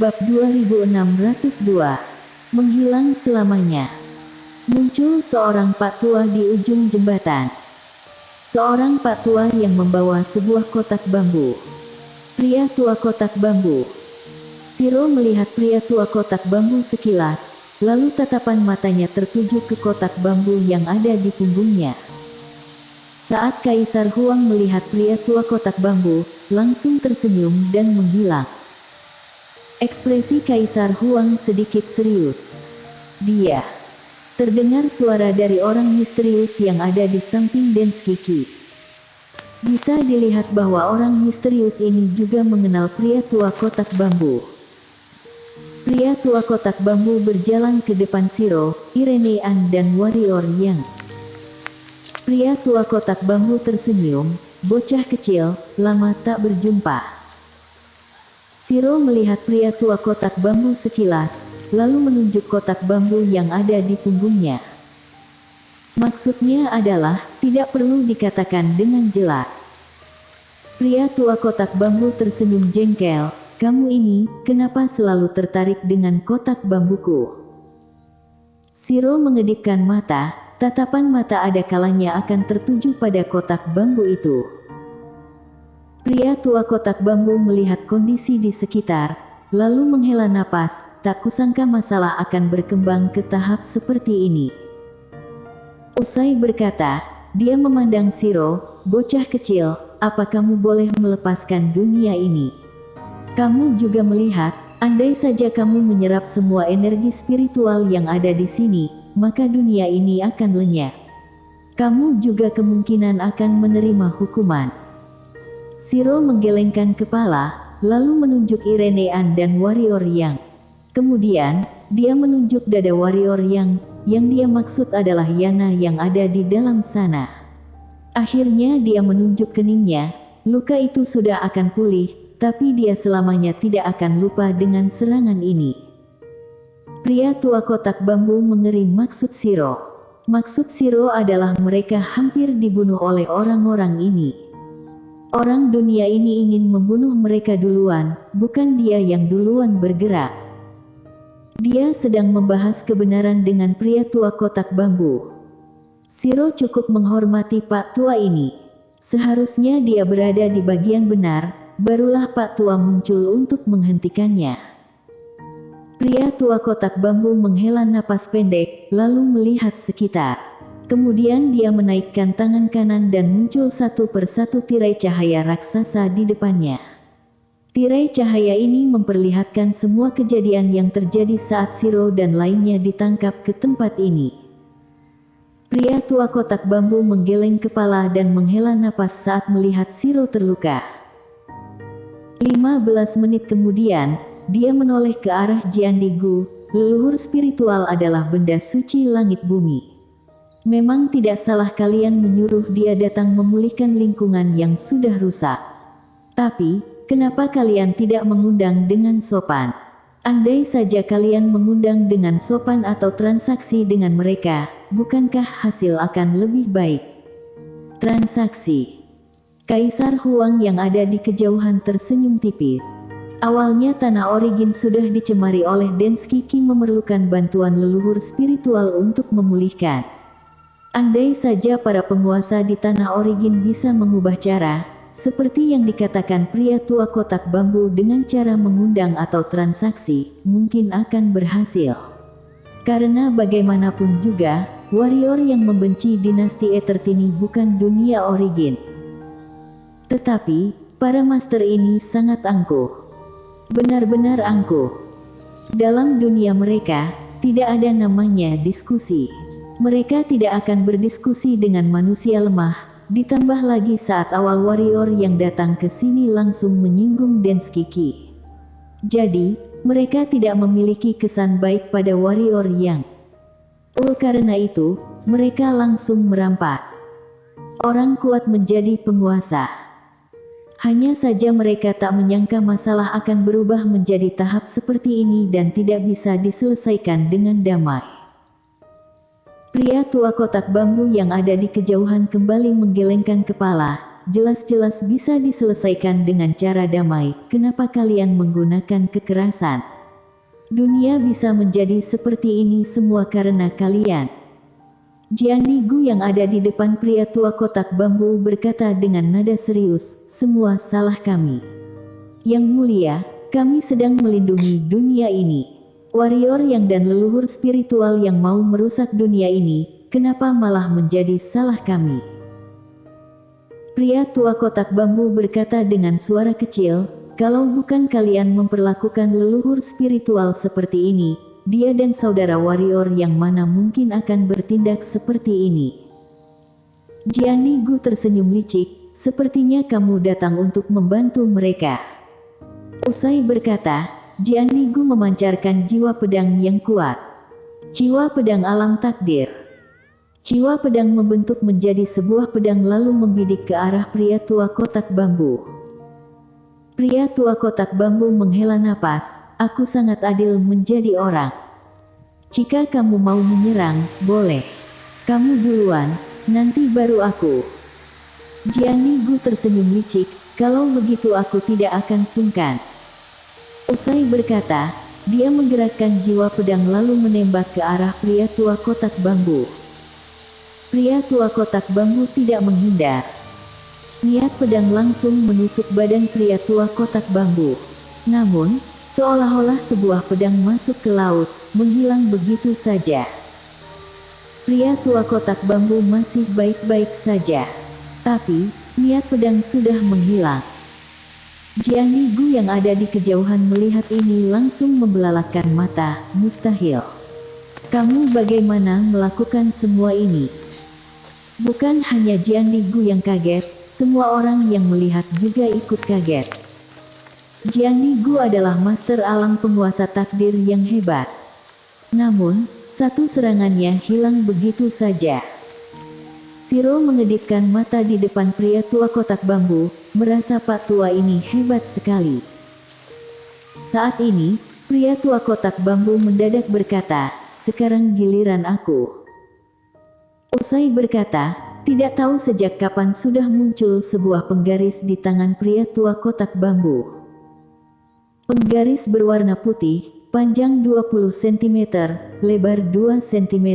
Bab 2602. Menghilang selamanya. Muncul seorang pak tua di ujung jembatan. Seorang pak tua yang membawa sebuah kotak bambu. Pria tua kotak bambu. Shiro melihat pria tua kotak bambu sekilas, lalu tatapan matanya tertuju ke kotak bambu yang ada di punggungnya. Saat Kaisar Huang melihat pria tua kotak bambu, langsung tersenyum dan menghilang. Ekspresi Kaisar Huang sedikit serius. Dia terdengar suara dari orang misterius yang ada di samping Denski Ki. Bisa dilihat bahwa orang misterius ini juga mengenal pria tua kotak bambu. Pria tua kotak bambu berjalan ke depan Shiro, Irene An dan warrior Yang. Pria tua kotak bambu tersenyum, bocah kecil, lama tak berjumpa. Shiro melihat pria tua kotak bambu sekilas, lalu menunjuk kotak bambu yang ada di punggungnya. Maksudnya adalah, tidak perlu dikatakan dengan jelas. Pria tua kotak bambu tersenyum jengkel, "Kamu ini, kenapa selalu tertarik dengan kotak bambuku?" Shiro mengedipkan mata, tatapan mata ada kalanya akan tertuju pada kotak bambu itu. Pria tua kotak bambu melihat kondisi di sekitar, lalu menghela napas, tak kusangka masalah akan berkembang ke tahap seperti ini. Usai berkata, dia memandang Shiro, "Bocah kecil, apa kamu boleh melepaskan dunia ini? Kamu juga melihat, andai saja kamu menyerap semua energi spiritual yang ada di sini, maka dunia ini akan lenyap. Kamu juga kemungkinan akan menerima hukuman." Shiro menggelengkan kepala, lalu menunjuk Irene An dan warrior Yang. Kemudian, dia menunjuk dada warrior Yang dia maksud adalah Yana yang ada di dalam sana. Akhirnya dia menunjuk keningnya, luka itu sudah akan pulih, tapi dia selamanya tidak akan lupa dengan serangan ini. Pria tua kotak bambu mengerti maksud Shiro. Maksud Shiro adalah mereka hampir dibunuh oleh orang-orang ini. Orang dunia ini ingin membunuh mereka duluan, bukan dia yang duluan bergerak. Dia sedang membahas kebenaran dengan pria tua kotak bambu. Shiro cukup menghormati pak tua ini. Seharusnya dia berada di bagian benar, barulah pak tua muncul untuk menghentikannya. Pria tua kotak bambu menghela napas pendek, lalu melihat sekitar. Kemudian dia menaikkan tangan kanan dan muncul satu persatu tirai cahaya raksasa di depannya. Tirai cahaya ini memperlihatkan semua kejadian yang terjadi saat Shiro dan lainnya ditangkap ke tempat ini. Pria tua kotak bambu menggeleng kepala dan menghela napas saat melihat Shiro terluka. 15 menit kemudian, dia menoleh ke arah Jiandigu. Leluhur spiritual adalah benda suci langit bumi. Memang tidak salah kalian menyuruh dia datang memulihkan lingkungan yang sudah rusak. Tapi, kenapa kalian tidak mengundang dengan sopan? Andai saja kalian mengundang dengan sopan atau transaksi dengan mereka, bukankah hasil akan lebih baik? Transaksi. Kaisar Huang yang ada di kejauhan tersenyum tipis. Awalnya tanah origin sudah dicemari oleh Denski Ki memerlukan bantuan leluhur spiritual untuk memulihkan. Andai saja para penguasa di tanah origin bisa mengubah cara, seperti yang dikatakan pria tua kotak bambu dengan cara mengundang atau transaksi, mungkin akan berhasil. Karena bagaimanapun juga, warrior yang membenci dinasti Etertini bukan dunia origin. Tetapi, para master ini sangat angkuh. Benar-benar angkuh. Dalam dunia mereka, tidak ada namanya diskusi. Mereka tidak akan berdiskusi dengan manusia lemah, ditambah lagi saat awal warrior yang datang ke sini langsung menyinggung Denski Ki. Jadi, mereka tidak memiliki kesan baik pada warrior Yang. Karena itu, mereka langsung merampas. Orang kuat menjadi penguasa. Hanya saja mereka tak menyangka masalah akan berubah menjadi tahap seperti ini dan tidak bisa diselesaikan dengan damai. Pria tua kotak bambu yang ada di kejauhan kembali menggelengkan kepala, jelas-jelas bisa diselesaikan dengan cara damai. Kenapa kalian menggunakan kekerasan? Dunia bisa menjadi seperti ini semua karena kalian. Jian Gu yang ada di depan pria tua kotak bambu berkata dengan nada serius, semua salah kami. Yang mulia, kami sedang melindungi dunia ini. Warrior yang dan leluhur spiritual yang mau merusak dunia ini, kenapa malah menjadi salah kami? Pria tua kotak bambu berkata dengan suara kecil, kalau bukan kalian memperlakukan leluhur spiritual seperti ini, dia dan saudara warrior yang mana mungkin akan bertindak seperti ini. Jian Gu tersenyum licik, sepertinya kamu datang untuk membantu mereka. Usai berkata, Jian Gu memancarkan jiwa pedang yang kuat. Jiwa pedang alam takdir. Jiwa pedang membentuk menjadi sebuah pedang lalu membidik ke arah pria tua kotak bambu. Pria tua kotak bambu menghela napas, aku sangat adil menjadi orang. Jika kamu mau menyerang, boleh. Kamu duluan, nanti baru aku. Jian Gu tersenyum licik, kalau begitu aku tidak akan sungkan. Usai berkata, dia menggerakkan jiwa pedang lalu menembak ke arah pria tua kotak bambu. Pria tua kotak bambu tidak menghindar. Niat pedang langsung menusuk badan pria tua kotak bambu. Namun, seolah-olah sebuah pedang masuk ke laut, menghilang begitu saja. Pria tua kotak bambu masih baik-baik saja. Tapi, niat pedang sudah menghilang. Jian Gu yang ada di kejauhan melihat ini langsung membelalakkan mata, mustahil. Kamu bagaimana melakukan semua ini? Bukan hanya Jian Gu yang kaget, semua orang yang melihat juga ikut kaget. Jian Gu adalah master alam penguasa takdir yang hebat. Namun, satu serangannya hilang begitu saja. Siro mengedipkan mata di depan pria tua kotak bambu, merasa Pak Tua ini hebat sekali. Saat ini, pria tua kotak bambu mendadak berkata, sekarang giliran aku. Usai berkata, tidak tahu sejak kapan sudah muncul sebuah penggaris di tangan pria tua kotak bambu. Penggaris berwarna putih, panjang 20 cm, lebar 2 cm.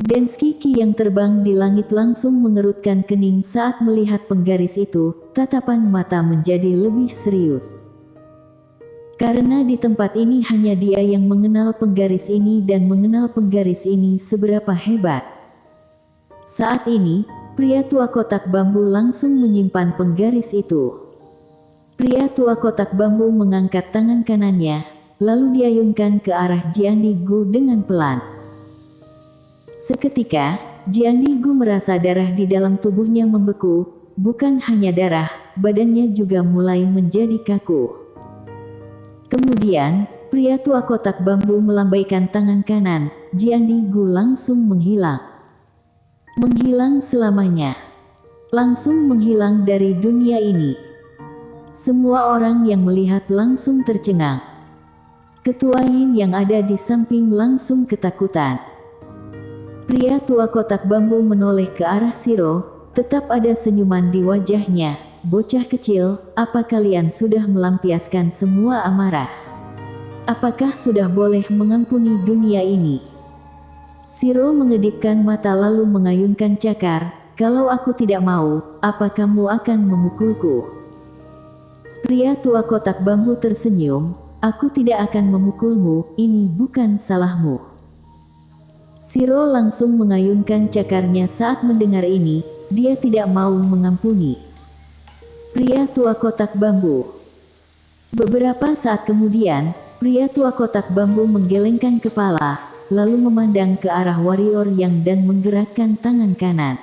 Denski Qi yang terbang di langit langsung mengerutkan kening saat melihat penggaris itu, tatapan mata menjadi lebih serius. Karena di tempat ini hanya dia yang mengenal penggaris ini dan mengenal penggaris ini seberapa hebat. Saat ini, pria tua kotak bambu langsung menyimpan penggaris itu. Pria tua kotak bambu mengangkat tangan kanannya, lalu diayunkan ke arah Jian Gu dengan pelan. Seketika, Jian Gu merasa darah di dalam tubuhnya membeku, bukan hanya darah, badannya juga mulai menjadi kaku. Kemudian, pria tua kotak bambu melambaikan tangan kanan, Jian Gu langsung menghilang. Menghilang selamanya. Langsung menghilang dari dunia ini. Semua orang yang melihat langsung tercengang. Ketua Yin yang ada di samping langsung ketakutan. Pria tua kotak bambu menoleh ke arah Siro, tetap ada senyuman di wajahnya. Bocah kecil, apa kalian sudah melampiaskan semua amarah? Apakah sudah boleh mengampuni dunia ini? Siro mengedipkan mata lalu mengayunkan cakar, kalau aku tidak mau, apa kamu akan memukulku? Pria tua kotak bambu tersenyum, aku tidak akan memukulmu, ini bukan salahmu. Siro langsung mengayunkan cakarnya saat mendengar ini, dia tidak mau mengampuni. Pria tua kotak bambu. Beberapa saat kemudian, pria tua kotak bambu menggelengkan kepala, lalu memandang ke arah warrior yang dan menggerakkan tangan kanan.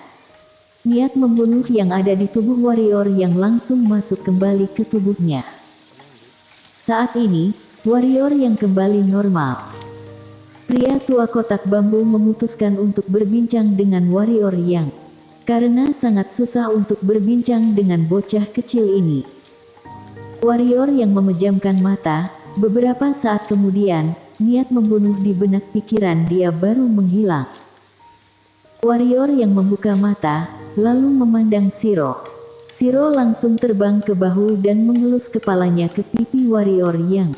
Niat membunuh yang ada di tubuh warrior yang langsung masuk kembali ke tubuhnya. Saat ini, warrior yang kembali normal. Pria tua kotak bambu memutuskan untuk berbincang dengan warrior yang karena sangat susah untuk berbincang dengan bocah kecil ini. Warrior yang memejamkan mata, beberapa saat kemudian, niat membunuh di benak pikiran dia baru menghilang. Warrior yang membuka mata, lalu memandang Shiro. Shiro langsung terbang ke bahu dan mengelus kepalanya ke pipi warrior yang.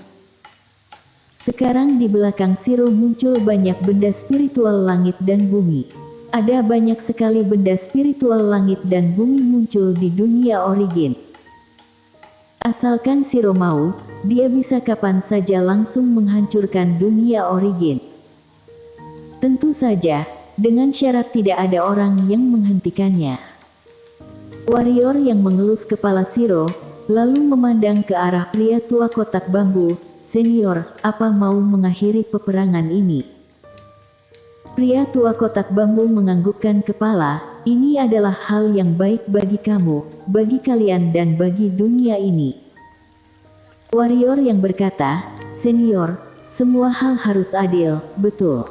Sekarang di belakang Shiro muncul banyak benda spiritual langit dan bumi. Ada banyak sekali benda spiritual langit dan bumi muncul di dunia Origin. Asalkan Shiro mau, dia bisa kapan saja langsung menghancurkan dunia Origin. Tentu saja, dengan syarat tidak ada orang yang menghentikannya. Warrior yang mengelus kepala Shiro, lalu memandang ke arah pria tua kotak bambu. Senior, apa mau mengakhiri peperangan ini? Pria tua kotak bambu menganggukkan kepala. Ini adalah hal yang baik bagi kamu, bagi kalian dan bagi dunia ini. Warrior yang berkata, Senior, semua hal harus adil, betul.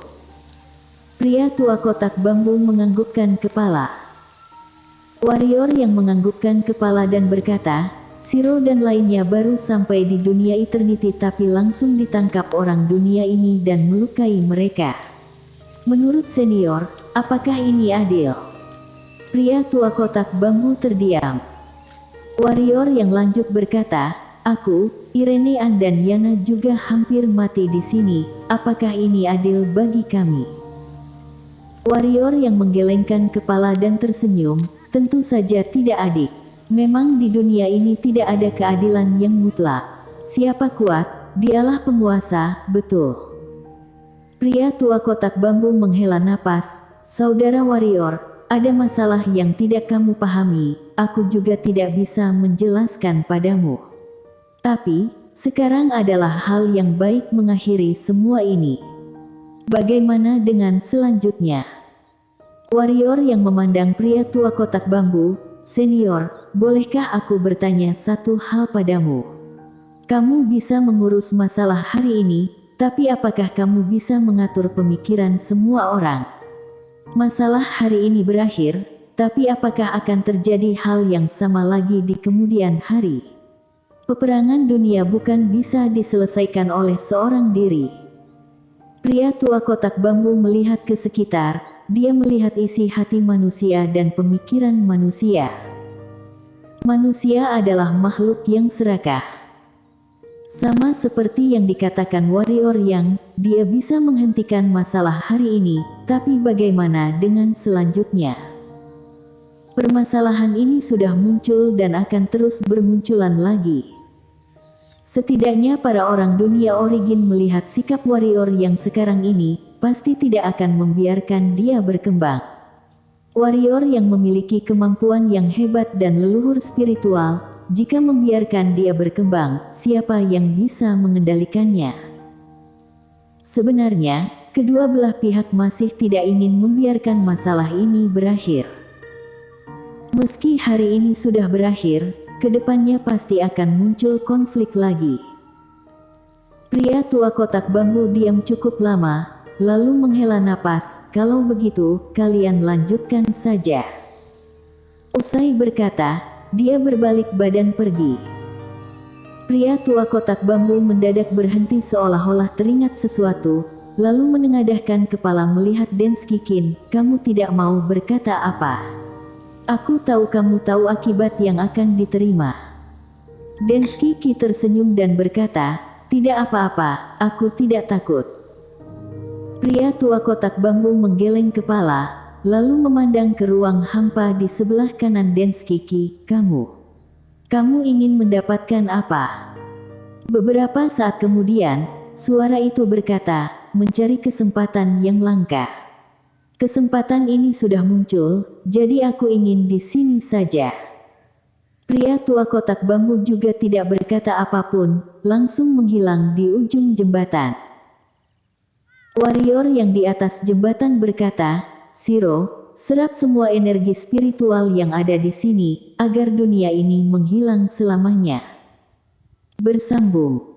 Pria tua kotak bambu menganggukkan kepala. Warrior yang menganggukkan kepala dan berkata, Shiro dan lainnya baru sampai di dunia Eternity tapi langsung ditangkap orang dunia ini dan melukai mereka. Menurut senior, apakah ini adil? Pria tua kotak bambu terdiam. Warrior yang lanjut berkata, aku, Irene An dan Yana juga hampir mati di sini, apakah ini adil bagi kami? Warrior yang menggelengkan kepala dan tersenyum, tentu saja tidak adik. Memang di dunia ini tidak ada keadilan yang mutlak. Siapa kuat, dialah penguasa, betul. Pria tua kotak bambu menghela napas, saudara warrior, ada masalah yang tidak kamu pahami, aku juga tidak bisa menjelaskan padamu. Tapi, sekarang adalah hal yang baik mengakhiri semua ini. Bagaimana dengan selanjutnya? Warrior yang memandang pria tua kotak bambu, senior, bolehkah aku bertanya satu hal padamu? Kamu bisa mengurus masalah hari ini, tapi apakah kamu bisa mengatur pemikiran semua orang? Masalah hari ini berakhir, tapi apakah akan terjadi hal yang sama lagi di kemudian hari? Peperangan dunia bukan bisa diselesaikan oleh seorang diri. Pria tua kotak bambu melihat ke sekitar. Dia melihat isi hati manusia dan pemikiran manusia. Manusia adalah makhluk yang serakah. Sama seperti yang dikatakan warrior yang, dia bisa menghentikan masalah hari ini, tapi bagaimana dengan selanjutnya? Permasalahan ini sudah muncul dan akan terus bermunculan lagi. Setidaknya para orang dunia Origin melihat sikap warrior yang sekarang ini, pasti tidak akan membiarkan dia berkembang. Warrior yang memiliki kemampuan yang hebat dan leluhur spiritual, jika membiarkan dia berkembang, siapa yang bisa mengendalikannya? Sebenarnya, kedua belah pihak masih tidak ingin membiarkan masalah ini berakhir. Meski hari ini sudah berakhir, kedepannya pasti akan muncul konflik lagi. Pria tua kotak bambu diam cukup lama, lalu menghela napas, kalau begitu, kalian lanjutkan saja. Usai berkata, dia berbalik badan pergi. Pria tua kotak bambu mendadak berhenti seolah-olah teringat sesuatu, lalu menengadahkan kepala melihat Densky Kin, kamu tidak mau berkata apa? Aku tahu kamu tahu akibat yang akan diterima. Densky Kin tersenyum dan berkata, tidak apa-apa, aku tidak takut. Pria tua kotak bambu menggeleng kepala, lalu memandang ke ruang hampa di sebelah kanan Densky Kin, kamu ingin mendapatkan apa? Beberapa saat kemudian, suara itu berkata, mencari kesempatan yang langka. Kesempatan ini sudah muncul, jadi aku ingin di sini saja. Pria tua kotak bambu juga tidak berkata apapun, langsung menghilang di ujung jembatan. Warrior yang di atas jembatan berkata, Shiro, serap semua energi spiritual yang ada di sini, agar dunia ini menghilang selamanya. Bersambung.